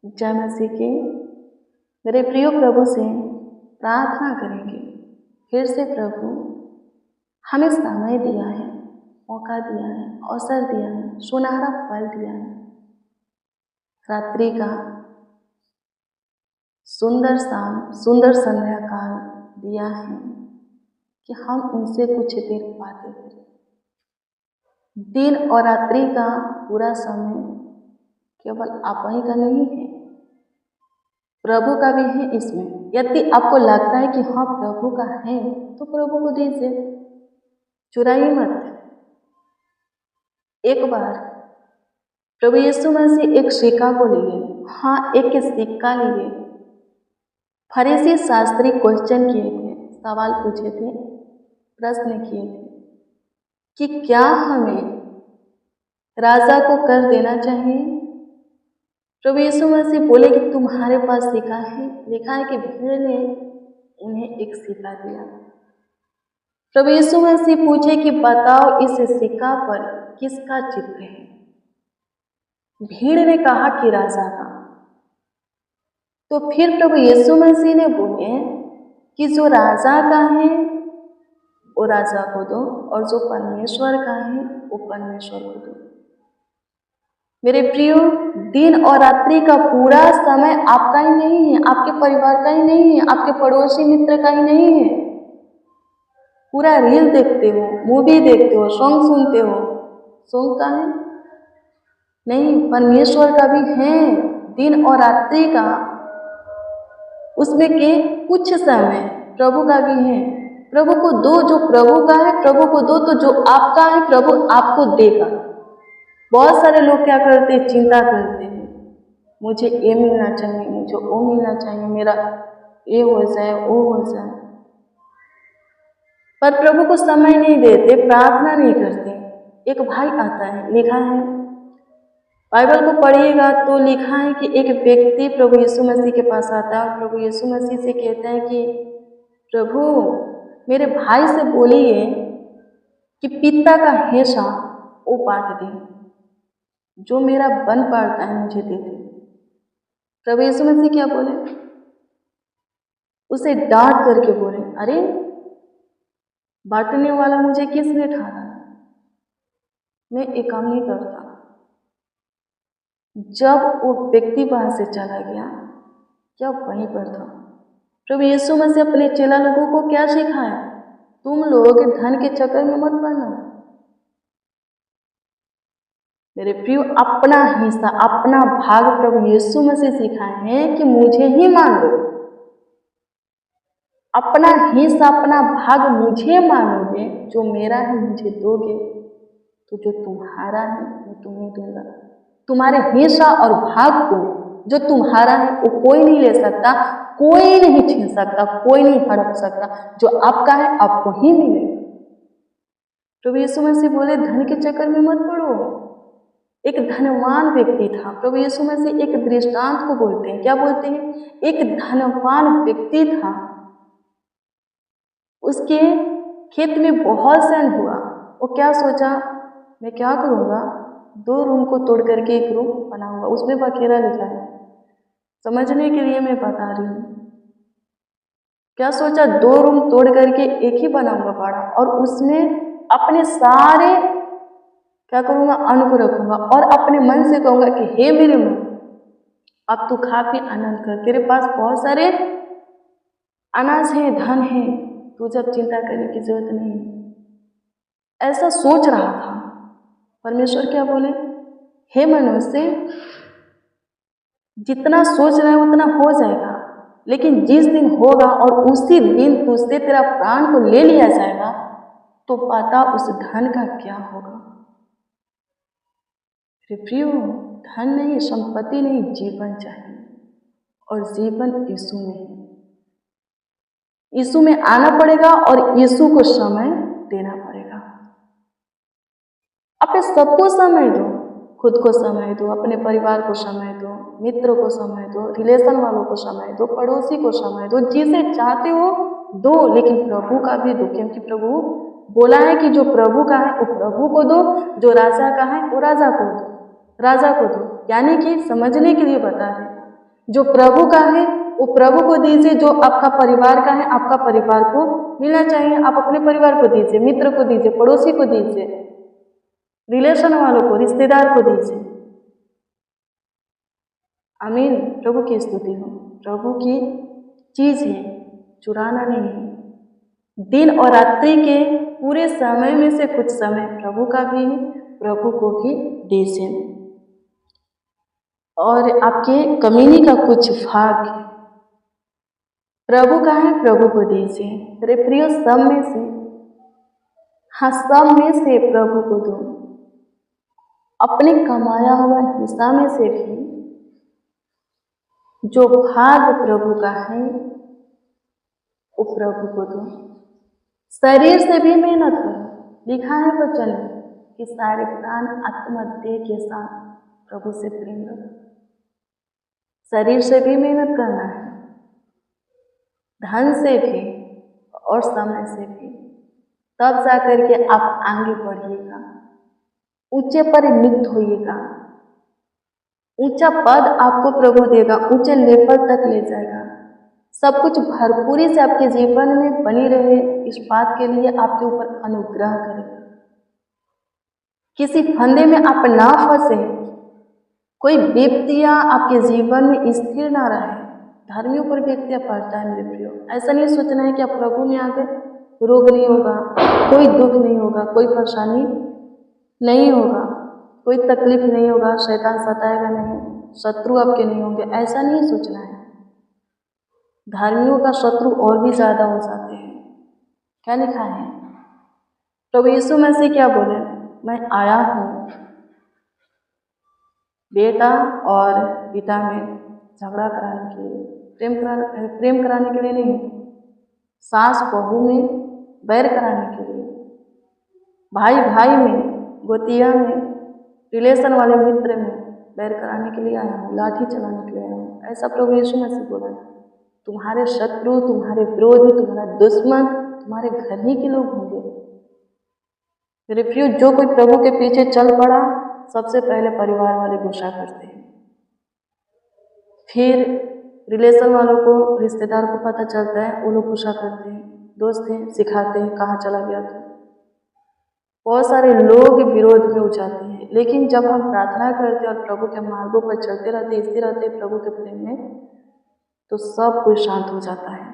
जय मसीह की। मेरे प्रिय प्रभु से प्रार्थना करेंगे। फिर से प्रभु हमें समय दिया है, मौका दिया है, अवसर दिया है, सुनहरा पल दिया है, रात्रि का सुंदर शाम, सुंदर संध्या काल दिया है कि हम उनसे कुछ देर बातें करें। दिन और रात्रि का पूरा समय केवल आप ही का नहीं है, प्रभु का भी है इसमें। यदि आपको लगता है कि हाँ प्रभु का है तो प्रभु को दीजिए, चुराइए मत। एक बार प्रभु यीशु मसीह एक सिक्का को लिए, हाँ एक सिक्का लिए। फरीसी शास्त्री क्वेश्चन किए थे, सवाल पूछे थे, प्रश्न किए थे कि क्या हमें राजा को कर देना चाहिए। प्रभु यीशु मसीह बोले कि तुम्हारे पास सिक्का है। लिखा है कि भीड़ ने उन्हें एक सिक्का दिया। प्रभु यीशु मसीह पूछे कि बताओ इस सिक्का पर किसका चित्र है। भीड़ ने कहा कि राजा का। तो फिर प्रभु यीशु मसीह ने बोले कि जो राजा का है वो राजा को दो और जो परमेश्वर का है वो परमेश्वर को दो। मेरे प्रियो, दिन और रात्रि का पूरा समय आपका ही नहीं है, आपके परिवार का ही नहीं है, आपके पड़ोसी मित्र का ही नहीं है। पूरा रील देखते हो, मूवी देखते हो, सॉन्ग सुनते हो, सॉन्ग का है नहीं, परमेश्वर का भी है। दिन और रात्रि का उसमें के कुछ समय प्रभु का भी है। प्रभु को दो, जो प्रभु का है प्रभु को दो, तो जो आपका है प्रभु आपको देगा। बहुत सारे लोग क्या करते हैं, चिंता करते हैं, मुझे ये मिलना चाहिए, मुझे वो मिलना चाहिए, मेरा ये हो जाए वो हो जाए, पर प्रभु को समय नहीं देते, प्रार्थना नहीं करते। एक भाई आता है, लिखा है बाइबल को पढ़िएगा तो लिखा है कि एक व्यक्ति प्रभु यीशु मसीह के पास आता है और प्रभु यीशु मसीह से कहता है कि प्रभु मेरे भाई से बोलिए कि पिता का हिस्सा वो बांट दे, जो मेरा बन पड़ता है मुझे दे दे। प्रभु यीशु मसीह क्या बोले, उसे डांट करके बोले, अरे बांटने वाला मुझे किसने ठहरा, मैं एक काम नहीं करता। जब वो व्यक्ति वहां से चला गया, क्या वहीं पर था। प्रभु यीशु मसीह अपने चेला लोगों को क्या सिखाया, तुम लोग धन के चक्कर में मत पड़ना। मेरे प्रिय, अपना हिस्सा, अपना भाग प्रभु यीशु मसीह सिखाए हैं कि मुझे ही मान लो। अपना हिस्सा, अपना भाग मुझे मानोगे, जो मेरा है मुझे दोगे, तो जो तुम्हारा है वो तुम्हें दूंगा। तुम्हारे हिस्सा और भाग को जो तुम्हारा है वो कोई नहीं ले सकता, कोई नहीं छीन सकता, कोई नहीं हड़प सकता। जो आपका है आपको ही मिलेगा। प्रभु यीशु मसीह बोले धन के चक्कर में मत पड़ो। एक धनवान व्यक्ति था, प्रभु यीशु मसीह एक दृष्टांत को बोलते हैं, क्या बोलते हैं, एक धनवान व्यक्ति था, उसके खेत में बहुत सैन हुआ। वो क्या सोचा, मैं क्या करूँगा, 2 रूम को तोड़ करके एक रूम बनाऊंगा, उसमें बखेरा लिखा है, समझने के लिए मैं बता रही हूँ। क्या सोचा, 2 रूम तोड़ करके एक ही बनाऊंगा बड़ा, और उसमें अपने सारे क्या करूँगा, अन्न को रखूंगा और अपने मन से कहूँगा कि हे मेरे मन, अब तू खा पी आनंद कर, तेरे पास बहुत सारे अनाज है, धन है, तू जब चिंता करने की जरूरत नहीं। ऐसा सोच रहा था। परमेश्वर क्या बोले, हे मनुष्य, जितना सोच रहा है उतना हो जाएगा, लेकिन जिस दिन होगा और उसी दिन तुझसे तेरा प्राण को ले लिया जाएगा तो पता उस धन का क्या होगा। प्रियो, धन नहीं, संपत्ति नहीं, जीवन चाहिए, और जीवन यीशु में है। यीशु में आना पड़ेगा और यीशु को समय देना पड़ेगा। अपने सबको समय दो, खुद को समय दो, अपने परिवार को समय दो, मित्रों को समय दो, रिलेशन वालों को समय दो, पड़ोसी को समय दो, जिसे चाहते हो दो, लेकिन प्रभु का भी दो, क्योंकि प्रभु बोला है कि जो प्रभु का है वो प्रभु को दो, जो राजा का है वो राजा को दो, राजा को दो। यानी कि समझने के लिए बता रहे, जो प्रभु का है वो प्रभु को दीजिए, जो आपका परिवार का है आपका परिवार को मिलना चाहिए। आप अपने परिवार को दीजिए, मित्र को दीजिए, पड़ोसी को दीजिए, रिलेशन वालों को, रिश्तेदार को दीजिए। आमीन। प्रभु की स्तुति हो। प्रभु की चीज है, चुराना नहीं है। दिन और रात्रि के पूरे समय में से कुछ समय प्रभु का भी है, प्रभु को भी दीजिए। और आपके कमीनी का कुछ भाग प्रभु का है, प्रभु को दीजिए। मेरे प्रियो, सब में से, हाँ सब में से प्रभु को दो। अपने कमाया हुआ हिस्सा में से भी जो भाग प्रभु का है वो प्रभु को दो। शरीर से भी मेहनत करो। लिखा है वचन में कि सारे प्राण आत्मा देह के साथ प्रभु से प्रेम रखो। शरीर से भी मेहनत करना है, धन से भी और समय से भी, तब जाकर के आप आगे बढ़िएगा, ऊंचे पर नियुक्त होइएगा। ऊंचा पद आपको प्रभु देगा, ऊंचे लेवल तक ले जाएगा। सब कुछ भरपूरी से आपके जीवन में बनी रहे, इस बात के लिए आपके ऊपर अनुग्रह करेगा। किसी फंदे में आप ना फंसे, कोई विपत्तियां आपके जीवन में स्थिर ना रहे। धर्मियों पर विपत्तियां पड़ता है मेरे प्रियो। ऐसा नहीं सोचना है कि आप प्रभु में आके रोग नहीं होगा, कोई दुख नहीं होगा, कोई परेशानी नहीं होगा, कोई तकलीफ नहीं होगा, शैतान सताएगा नहीं, शत्रु आपके नहीं होंगे। ऐसा नहीं सोचना है। धर्मियों का शत्रु और भी ज्यादा हो जाते हैं। क्या लिखा है? प्रभु यीशु मसीह क्या बोले? मैं आया हूँ बेटा और पिता में झगड़ा कराने के लिए, प्रेम कराने के लिए नहीं, सास बहू में बैर कराने के लिए, भाई भाई में, गोतिया में, रिलेशन वाले मित्र में बैर कराने के लिए आया हूँ, लाठी चलाने के लिए आया हूँ। ऐसा प्रभु यीशु मसीह बोला। तुम्हारे शत्रु, तुम्हारे विरोधी, तुम्हारा दुश्मन तुम्हारे घर ही के लोग होंगे। मेरे प्रियो, जो कोई प्रभु के पीछे चल पड़ा, सबसे पहले परिवार वाले गुस्सा करते हैं, फिर रिलेशन वालों को, रिश्तेदार को पता चलता है, वो लोग गुस्सा करते हैं, दोस्त हैं सिखाते हैं कहाँ चला गया तो बहुत सारे लोग विरोध में उठाते हैं। लेकिन जब हम प्रार्थना करते और प्रभु के मार्गों पर चलते रहते, स्थिर रहते प्रभु के प्रेम में, तो सब कुछ शांत हो जाता है।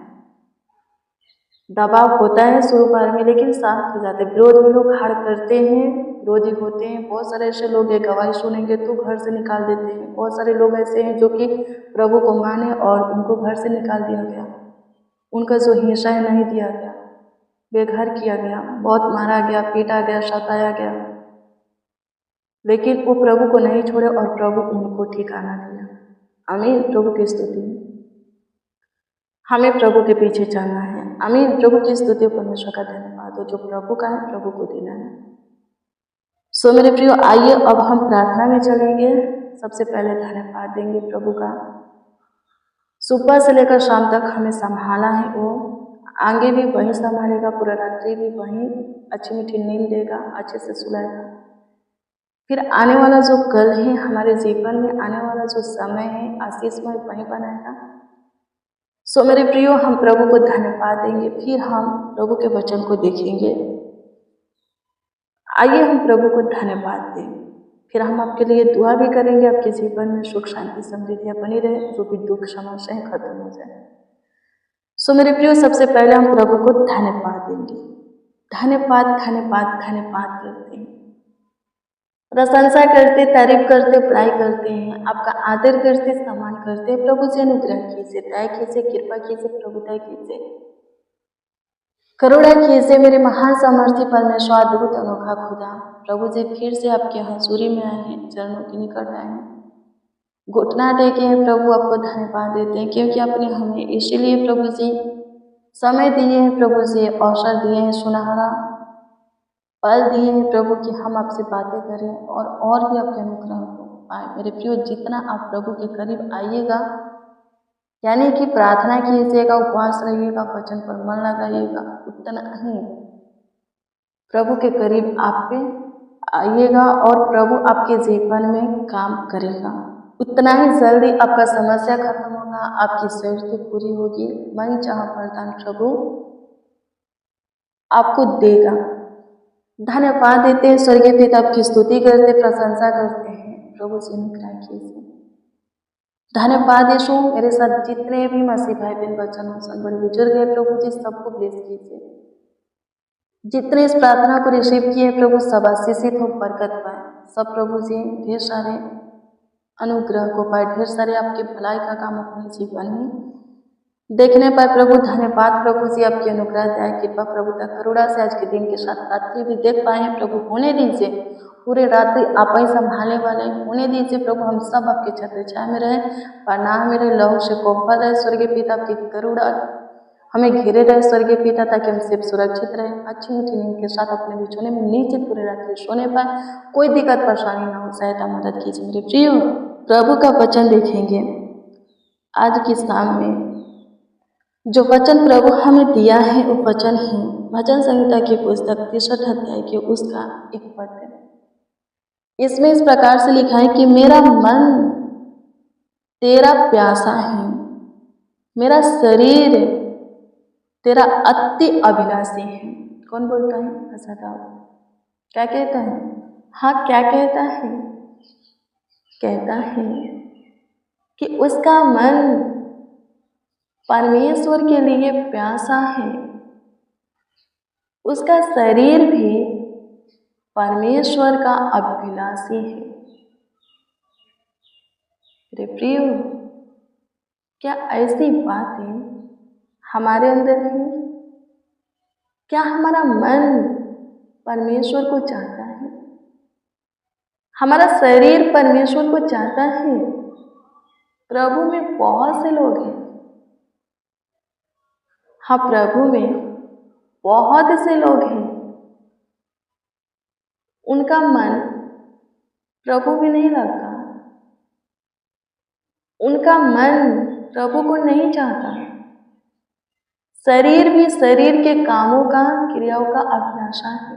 दबाव होता है शुरू काल में, लेकिन शांत हो जाते हैं। विरोध में लोग हार करते हैं, विरोधी होते हैं। बहुत सारे ऐसे लोग हैं, गवाही सुनेंगे तो घर से निकाल देते हैं। बहुत सारे लोग ऐसे हैं जो कि प्रभु को माने और उनको घर से निकाल दिया गया, उनका जो हिस्सा है नहीं दिया गया, बेघर किया गया, बहुत मारा गया, पीटा गया, सताया गया, लेकिन वो प्रभु को नहीं छोड़े और प्रभु उनको ठिकाना दिया। आमीन। प्रभु की स्तुति। हमें प्रभु के पीछे चलना है। आमीन। प्रभु की स्तुति, परमेश्वर का धन्यवाद हो। जो प्रभु का है प्रभु को देना है। सो मेरे प्रियो, आइए अब हम प्रार्थना में चलेंगे। सबसे पहले धन्यवाद देंगे प्रभु का। सुबह से लेकर शाम तक हमें संभाला है, वो आगे भी वही संभालेगा, पूरा रात्रि भी वही अच्छी मीठी नींद देगा, अच्छे से सुलाएगा। फिर आने वाला जो कल है, हमारे जीवन में आने वाला जो समय है आशीषमय वही बनाएगा। सो मेरे प्रियो, हम प्रभु को धन्यवाद देंगे, फिर हम प्रभु के वचन को देखेंगे। आइए हम प्रभु को धन्यवाद दें, फिर हम आपके लिए दुआ भी करेंगे, आपके जीवन में सुख शांति समृद्धियाँ बनी रहे, जो भी दुख समस्याएं खत्म हो जाए। सो मेरे प्रियो, सबसे पहले हम प्रभु को धन्यवाद देंगे। धन्यवाद धन्यवाद धन्यवाद करते हैं, प्रशंसा करते, तारीफ करते, बड़ाई करते हैं, आपका आदर करते, सम्मान करते हैं। प्रभु से अनुग्रह कीजिए, दया कीजिए, कृपा कीजिए, प्रभु दया कीजिए, करुणा कीजिए। मेरे महान सामर्थ्य परमेश्वर, अद्भुत अनोखा खुदा, प्रभु जी फिर से आपके हजूरी में आए हैं, चरणों के निकट आए हैं, घुटना टेके हैं। प्रभु आपको धन्यवाद देते हैं, क्योंकि आपने हमें इसीलिए प्रभु जी समय दिए हैं, प्रभु जी अवसर दिए हैं, सुनहरा पल दिए हैं प्रभु कि हम आपसे बातें करें और भी आपके अनुग्रह को पाए। मेरे प्रियो, जितना आप प्रभु के करीब आइएगा, यानी कि प्रार्थना कीजिएगा, उपवास रहिएगा, वचन पर मन लगाइएगा, उतना ही प्रभु के करीब आप पे आइएगा और प्रभु आपके जीवन में काम करेगा। उतना ही जल्दी आपका समस्या खत्म होगा, आपकी जरूरतें पूरी होगी। मन चाहा वरदान प्रभु आपको देगा। धन्यवाद देते हैं स्वर्गीय पिता, आपकी स्तुति करते, प्रशंसा करते हैं। प्रभु से अनुग्रह कीजिए। धन्यवाद यीशु, मेरे साथ जितने भी मसीह भाई बहन वचन सुन बड़े बुजुर्ग हैं प्रभु जी, सबको ब्लेस कीजिए। जितने इस प्रार्थना को रिसीव किए प्रभु, सब आशीषित हो, बरकत पाए। सब प्रभु जी ढेर सारे अनुग्रह को पाए, ढेर सारे आपके भलाई का काम अपने जीवन में देखने पाए प्रभु। धन्यवाद प्रभु जी, आपकी अनुग्रह दया कृपा प्रभुता करुणा से आज के दिन के साथ रात्रि भी देख पाए हैं प्रभु। होने दीजिए, पूरे रात्रि आप ही संभालने वाले होने दीजिए प्रभु। हम सब आपके छत्र छाया में रहे, पनाह में रहे, लहू से कोफा रहे स्वर्गीय पिता, आपकी करुणा हमें घेरे रहे स्वर्गीय पिता, ताकि हम सिर्फ सुरक्षित रहे, अच्छी मीठी नींद के साथ अपने बिछोने में नीचे पूरे रात्रि सोने पाए, कोई दिक्कत परेशानी ना हो। सहायता मदद कीजिए मेरे प्रिय। प्रभु का वचन देखेंगे आज की शाम में। जो वचन प्रभु हमें दिया है वो वचन है भजन संहिता की पुस्तक 63 अध्याय के उसका एक पद है। इसमें इस प्रकार से लिखा है कि मेरा मन तेरा प्यासा है, मेरा शरीर तेरा अति अभिलाषी है। कौन बोलता है? क्या कहता है? हाँ, क्या कहता है? कहता है कि उसका मन परमेश्वर के लिए प्यासा है, उसका शरीर भी परमेश्वर का अभिलाषी है। मेरे प्रियो, क्या ऐसी बातें हमारे अंदर है? क्या हमारा मन परमेश्वर को चाहता है? हमारा शरीर परमेश्वर को चाहता है? प्रभु में बहुत से लोग हैं, हाँ, प्रभु में बहुत से लोग हैं, उनका मन प्रभु में नहीं लगता, उनका मन प्रभु को नहीं चाहता। शरीर भी शरीर के कामों का, क्रियाओं का अभिलाषा है।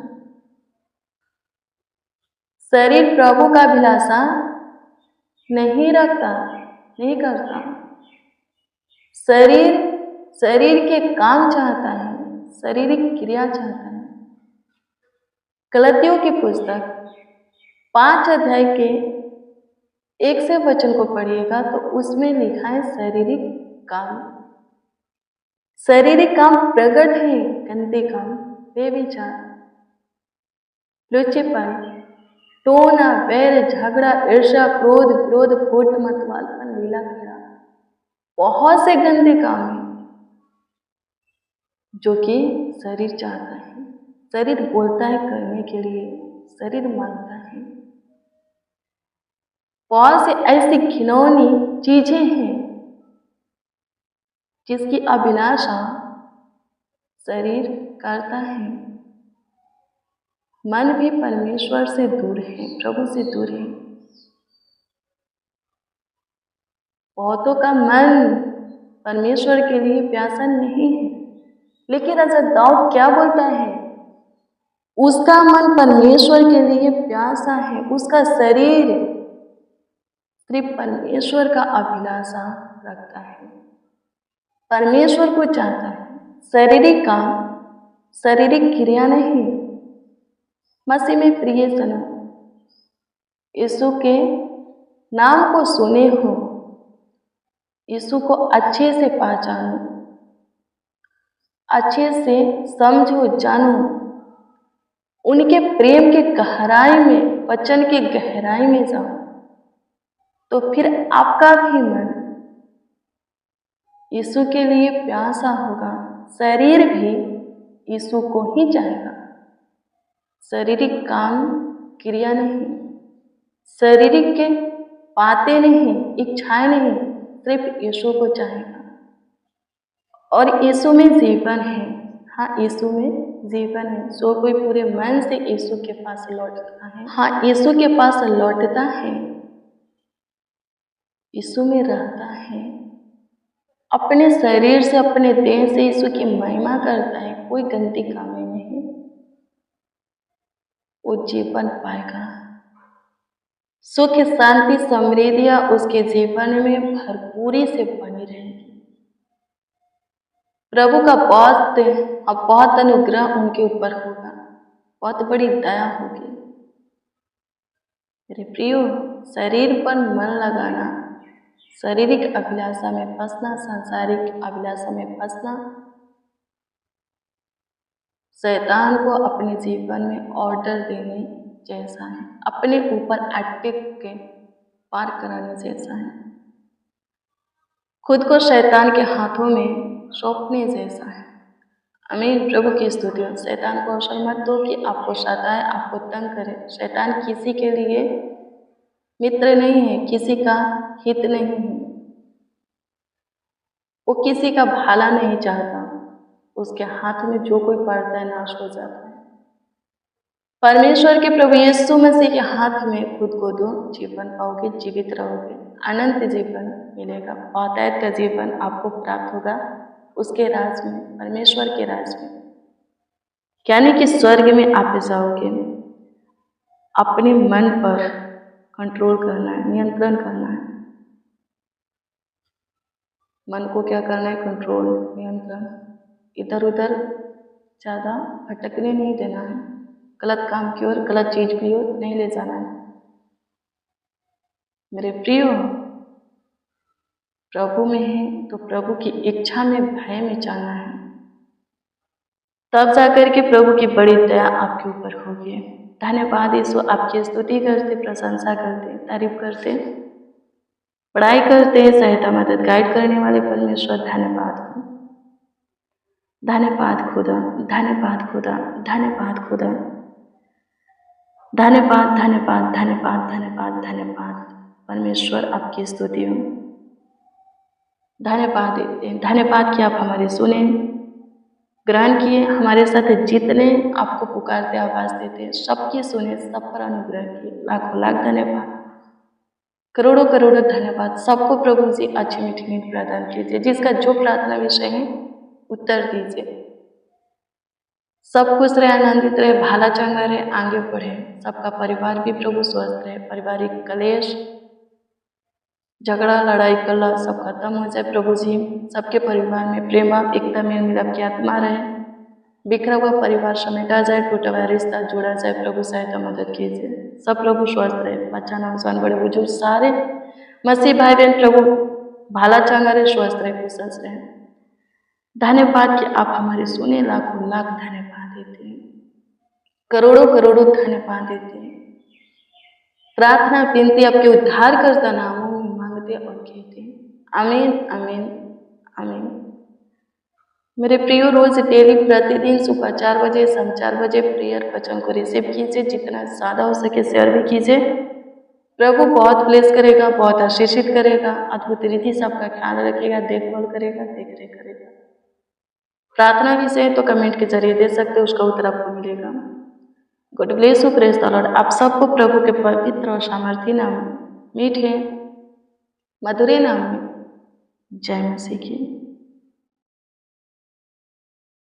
शरीर प्रभु का अभिलाषा नहीं रखता, नहीं करता। शरीर के काम चाहता है, शारीरिक क्रिया चाहता है। गलतियों की पुस्तक 5 अध्याय के 1 से वचन को पढ़िएगा तो उसमें लिखा है शारीरिक काम। शारीरिक काम प्रकट है, गंदे काम, बेविचार, लुच्चेपन, टोना, बैर, झगड़ा, ईर्ष्या, क्रोध, विरोध, फूट, मतवालपन, लीला खेड़ा, बहुत से गंदे काम हैं जो कि शरीर चाहता है। शरीर बोलता है करने के लिए, शरीर मांगता है। बहुत से ऐसी घिनौनी चीजें हैं जिसकी अभिलाषा शरीर करता है। मन भी परमेश्वर से दूर है, प्रभु से दूर है। बहुतों का मन परमेश्वर के लिए प्यासा नहीं है, लेकिन राजा दाऊद क्या बोलता है? उसका मन परमेश्वर के लिए प्यासा है, उसका शरीर सिर्फ परमेश्वर का अभिलाषा रखता है, परमेश्वर को चाहता है। शारीरिक काम, शारीरिक क्रिया नहीं। मसीह में प्रिय सनम, यीशु के नाम को सुने हो, यीशु को अच्छे से पहचानो, अच्छे से समझो, जानो, उनके प्रेम के गहराई में, वचन के गहराई में जाओ, तो फिर आपका भी मन यीशु के लिए प्यासा होगा। शरीर भी यीशु को ही चाहेगा। शारीरिक काम, क्रिया नहीं, शारीरिक के बातें नहीं, इच्छाएं नहीं, सिर्फ यीशु को चाहेगा। और यीशु में जीवन है। हाँ, यीशु में जीवन है। जो कोई पूरे मन से यीशु के पास लौटता है, हाँ, यीशु के पास लौटता है, यीशु में रहता है, अपने शरीर से, अपने देह से यीशु की महिमा करता है, कोई गंदी काम नहीं, वो जीवन पाएगा। सुख शांति समृद्धियां उसके जीवन में भरपूरी से बनी रहेगी। प्रभु का बहुत अनुग्रह उनके ऊपर होगा, बहुत बड़ी दया होगी। मेरे प्रियो, शरीर पर मन लगाना, शारीरिक अभिलाषा में फंसना, सांसारिक अभिलाषा में फंसना शैतान को अपने जीवन में ऑर्डर देने जैसा है, अपने ऊपर अटैक के पार कराने जैसा है, खुद को शैतान के हाथों में सौंपने जैसा है। आमीन। प्रभु की स्तुति हो। शैतान को अवसर मत दो कि आपको सताए, आपको तंग करे। शैतान किसी के लिए मित्र नहीं है, किसी का हित नहीं है, वो किसी का भला नहीं चाहता। उसके हाथ में जो कोई पड़ता है नाश हो जाता है। परमेश्वर के प्रभु यीशु मसीह के हाथ में खुद को दो, जीवन पाओगे, जीवित रहोगे, अनंत जीवन मिलेगा, बहुतायत का जीवन आपको प्राप्त होगा उसके राज में, परमेश्वर के राज में, यानी कि स्वर्ग में आप जाओगे। अपने मन पर कंट्रोल करना है, नियंत्रण करना है। मन को क्या करना है? कंट्रोल, नियंत्रण। इधर उधर ज़्यादा भटकने नहीं देना है, गलत काम की ओर, गलत चीज की ओर नहीं ले जाना है। मेरे प्रियो, प्रभु में है तो प्रभु की इच्छा में, भय में चलना है, तब जाकर के प्रभु की बड़ी दया आपके ऊपर होगी। धन्यवाद यीशु, आपकी स्तुति करते, प्रशंसा करते, तारीफ करते, पढ़ाई करते, सहायता मदद गाइड करने वाले परमेश्वर धन्यवाद हो। धन्यवाद खुदा, धन्यवाद खुदा, धन्यवाद खुदा, धन्यवाद धन्यवाद धन्यवाद धन्यवाद धन्यवाद परमेश्वर, आपकी स्तुति हो। धन्यवाद देते हैं, धन्यवाद कि आप हमारे सुने, ग्रहण किए, हमारे साथ जितने आपको पुकारते आवाज देते सबकी सुने, सब पर अनुग्रह किए। लाखों लाख धन्यवाद, करोड़ों करोड़ों धन्यवाद। सबको प्रभु जी अच्छी मीठी नींद प्रदान कीजिए। जिसका जो प्रार्थना विषय है उत्तर दीजिए। सब खुश रहे, आनंदित रहे, भाला चंगा रहे, आगे बढ़े। सबका परिवार भी प्रभु स्वस्थ रहे, पारिवारिक कलेश, झगड़ा, लड़ाई, कलह सब खत्म हो जाए प्रभु जी। सबके परिवार में प्रेम, एकता, मेल मिलाप की आत्मा रहे। बिखरा हुआ परिवार समेटा जाए, टूटा हुआ रिश्ता जोड़ा जाए। प्रभु सहायता मदद कीजिए। सब प्रभु स्वस्थ रहे, बच्चा, नौजवान, बड़े बुजुर्ग सारे मसीह भाई बहन प्रभु भाला चंगा रहे, स्वस्थ रहे, कुशल रहे। धन्यवाद कि आप हमारे सुने, लाखों लाख धन्यवाद देते हैं, करोड़ों करोड़ों धन्यवाद देते हैं। प्रार्थना विनती आपके उद्धार करता नामों में मांगते और कहते हैं, आमीन आमीन आमीन। मेरे प्रियो, रोज डेली प्रतिदिन सुबह 4 बजे, शाम 4 बजे प्रेयर वचन को रिसीव कीजिए। जितना ज़्यादा हो सके शेयर भी कीजिए। प्रभु बहुत ब्लेस करेगा, बहुत आशीषित करेगा, अद्भुत रीति से आपका ख्याल रखेगा, देखभाल करेगा, देख रेख करेगा। प्रार्थना विषय तो कमेंट के जरिए दे सकते हैं, उसका उत्तर आपको मिलेगा। God bless you, praise the Lord. आप सबको प्रभु के पवित्र और सामर्थी नाम, मीठे मधुरे नाम में जय मसीह की।